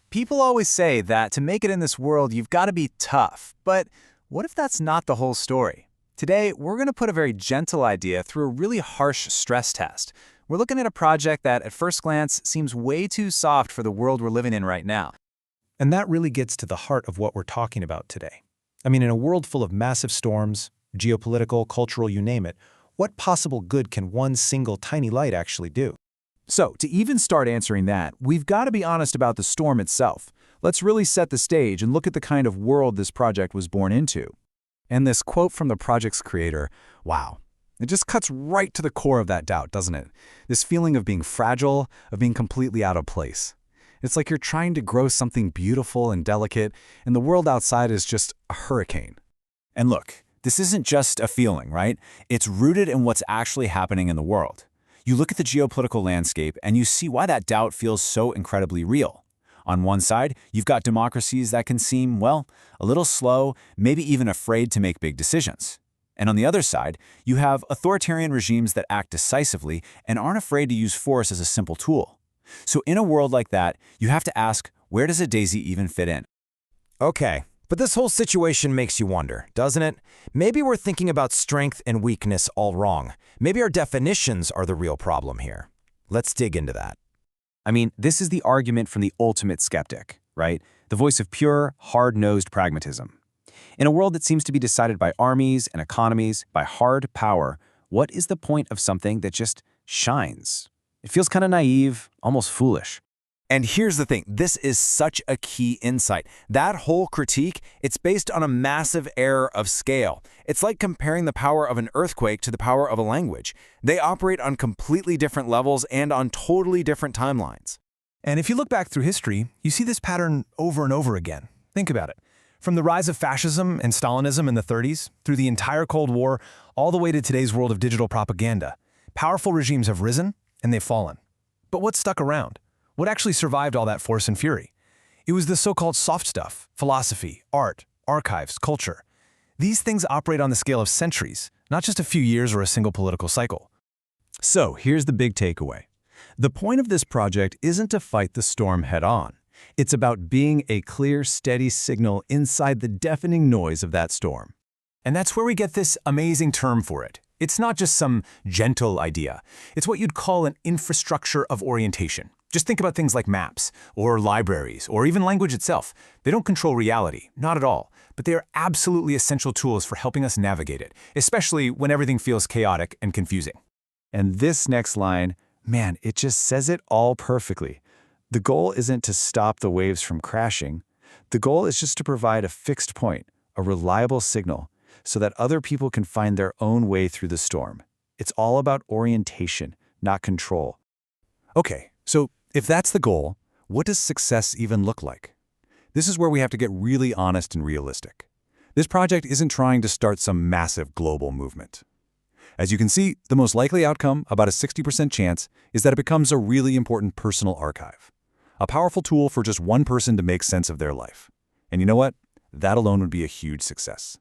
People always say that to make it in this world, you've got to be tough. But what if that's not the whole story? Today, we're going to put a very gentle idea through a really harsh stress test. We're looking at a project that, at first glance, seems way too soft for the world we're living in right now. And that really gets to the heart of what we're talking about today. I mean, in a world full of massive storms, geopolitical, cultural, you name it, what possible good can one single tiny light actually do? So, to even start answering that, we've got to be honest about the storm itself. Let's really set the stage and look at the kind of world this project was born into. And this quote from the project's creator, wow, it just cuts right to the core of that doubt, doesn't it? This feeling of being fragile, of being completely out of place. It's like you're trying to grow something beautiful and delicate, and the world outside is just a hurricane. And look, this isn't just a feeling, right? It's rooted in what's actually happening in the world. You look at the geopolitical landscape and you see why that doubt feels so incredibly real. On one side, you've got democracies that can seem, well, a little slow, maybe even afraid to make big decisions. And on the other side, you have authoritarian regimes that act decisively and aren't afraid to use force as a simple tool. So in a world like that, you have to ask, where does a daisy even fit in? Okay, but this whole situation makes you wonder, doesn't it? Maybe we're thinking about strength and weakness all wrong. Maybe our definitions are the real problem here. Let's dig into that. I mean, this is the argument from the ultimate skeptic, right? The voice of pure, hard-nosed pragmatism. In a world that seems to be decided by armies and economies, by hard power, what is the point of something that just shines? It feels kind of naive, almost foolish. And here's the thing, this is such a key insight. That whole critique, it's based on a massive error of scale. It's like comparing the power of an earthquake to the power of a language. They operate on completely different levels and on totally different timelines. And if you look back through history, you see this pattern over and over again. Think about it. From the rise of fascism and Stalinism in the 30s, through the entire Cold War, all the way to today's world of digital propaganda, powerful regimes have risen and they've fallen. But what stuck around? What actually survived all that force and fury? It was the so-called soft stuff, philosophy, art, archives, culture. These things operate on the scale of centuries, not just a few years or a single political cycle. So here's the big takeaway. The point of this project isn't to fight the storm head-on. It's about being a clear, steady signal inside the deafening noise of that storm. And that's where we get this amazing term for it. It's not just some gentle idea. It's what you'd call an infrastructure of orientation. Just think about things like maps, or libraries, or even language itself. They don't control reality, not at all, but they are absolutely essential tools for helping us navigate it, especially when everything feels chaotic and confusing. And this next line, man, it just says it all perfectly. The goal isn't to stop the waves from crashing. The goal is just to provide a fixed point, a reliable signal, so that other people can find their own way through the storm. It's all about orientation, not control. Okay, so if that's the goal, what does success even look like? This is where we have to get really honest and realistic. This project isn't trying to start some massive global movement. As you can see, the most likely outcome, about a 60% chance, is that it becomes a really important personal archive. A powerful tool for just one person to make sense of their life. And you know what? That alone would be a huge success.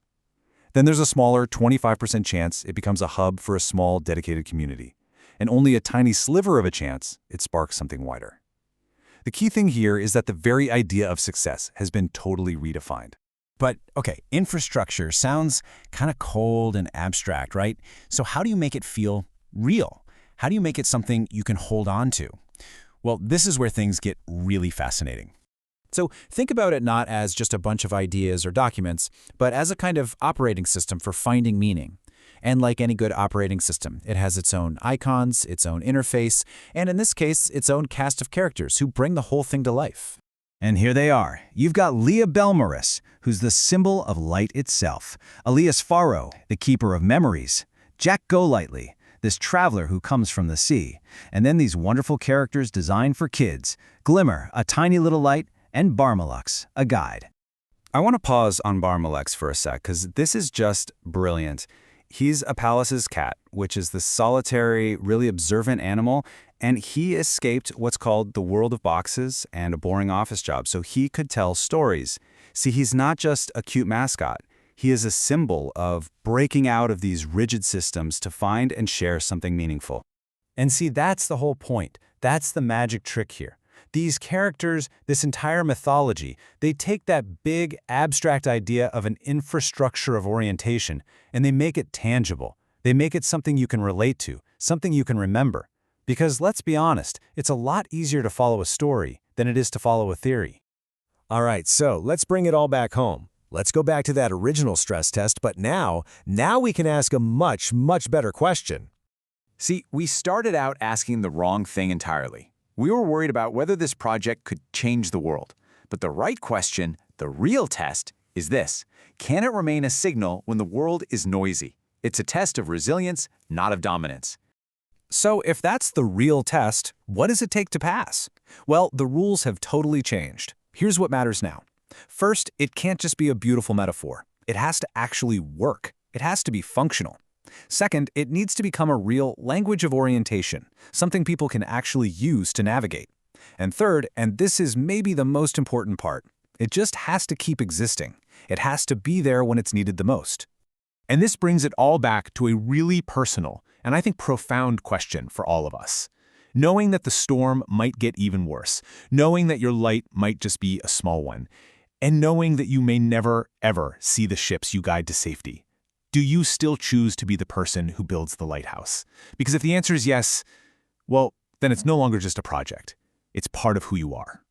Then there's a smaller 25% chance it becomes a hub for a small, dedicated community. And only a tiny sliver of a chance it sparks something wider. The key thing here is that the very idea of success has been totally redefined. But, okay, infrastructure sounds kind of cold and abstract, right? So how do you make it feel real? How do you make it something you can hold on to? Well, this is where things get really fascinating. So think about it not as just a bunch of ideas or documents, but as a kind of operating system for finding meaning. And like any good operating system, it has its own icons, its own interface, and in this case, its own cast of characters who bring the whole thing to life. And here they are. You've got Leah Belmaris, who's the symbol of light itself. Elias Faro, the keeper of memories. Jack Golightly, this traveler who comes from the sea. And then these wonderful characters designed for kids. Glimmer, a tiny little light, and Barmalux, a guide. I want to pause on Barmalux for a sec, because this is just brilliant. He's a Pallas's cat, which is the solitary, really observant animal, and he escaped what's called the world of boxes and a boring office job, so he could tell stories. See, he's not just a cute mascot. He is a symbol of breaking out of these rigid systems to find and share something meaningful. And see, that's the whole point. That's the magic trick here. These characters, this entire mythology, they take that big, abstract idea of an infrastructure of orientation and they make it tangible. They make it something you can relate to, something you can remember. Because let's be honest, it's a lot easier to follow a story than it is to follow a theory. All right, so let's bring it all back home. Let's go back to that original stress test, but now we can ask a much, much better question. See, we started out asking the wrong thing entirely. We were worried about whether this project could change the world. But the right question, the real test, is this. Can it remain a signal when the world is noisy? It's a test of resilience, not of dominance. So if that's the real test, what does it take to pass? Well, the rules have totally changed. Here's what matters now. First, it can't just be a beautiful metaphor. It has to actually work. It has to be functional. Second, it needs to become a real language of orientation, something people can actually use to navigate. And third, and this is maybe the most important part, it just has to keep existing. It has to be there when it's needed the most. And this brings it all back to a really personal and I think profound question for all of us. Knowing that the storm might get even worse, knowing that your light might just be a small one, and knowing that you may never, ever see the ships you guide to safety, do you still choose to be the person who builds the lighthouse? Because if the answer is yes, well, then it's no longer just a project. It's part of who you are.